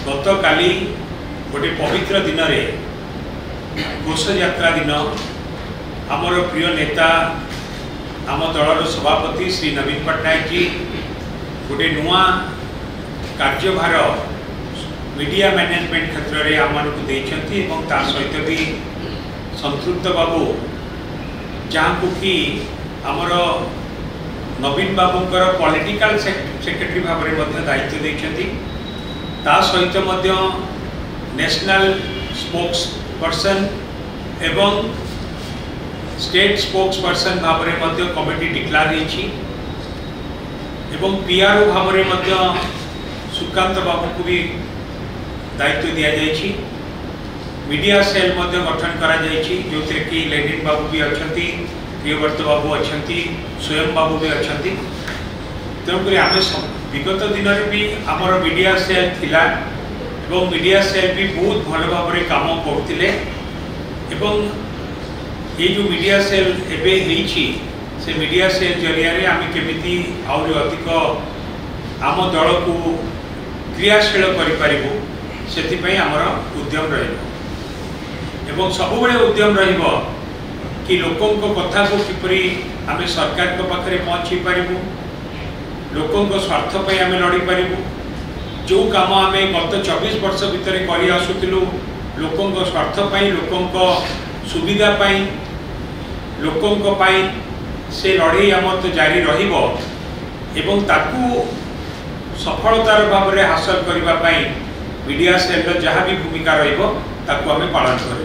गत काली गोटे पवित्र दिन घोष यात्रा दिन आमर प्रिय नेता आम दलर सभापति श्री नवीन पट्टनायक जी गोटे नुआ कार्यभार मीडिया मैनेजमेंट क्षेत्र में आम देती सहित भी संतृप्त बाबू जहाँ कि आमर नवीन बाबूंकर पॉलिटिकल सेक्रेटरी भाव में दायित्व देते सहित नेशनल स्पोक्स पर्सन एवं स्टेट स्पोक्स पर्सन भाव में कमिटी डिक्लेयर एवं पीआरओ भाव में सुकांत बाबू को भी दायित्व दि जाएगी। मीडिया सेल गठन करा जो कि लेनिन बाबू भी अच्छा, प्रियव्रत बाबू अच्छा, स्वयं बाबू भी अच्छा। तेणुक आम विगत दिन में भी आमर मीडिया सेल थिला एवं मीडिया सेल भी बहुत भल भाव में काम करते ये जो मीडिया सेल एवं से मीडिया सेल जरिया आम केमी आहरी अधिक आम दल को क्रियाशील करूँ से आमर उद्यम एवं सबुबले उद्यम कि लोकों कथा को किपरि आम सरकार के पाखे पहुँची पारू, लोकों स्वार्थ पर आम लड़ी पारू। जो काम आम गत 24 वर्ष भितर कर आसुलु लोकों स्वार्थ पाई, लोकों सुविधा पाई, लोकों पाई से लड़ाई आम तो जारी एवं ताकू सफलतार भाव में हासिल करने मीडिया सेल जहाँ भी भूमिका रही पालन कर।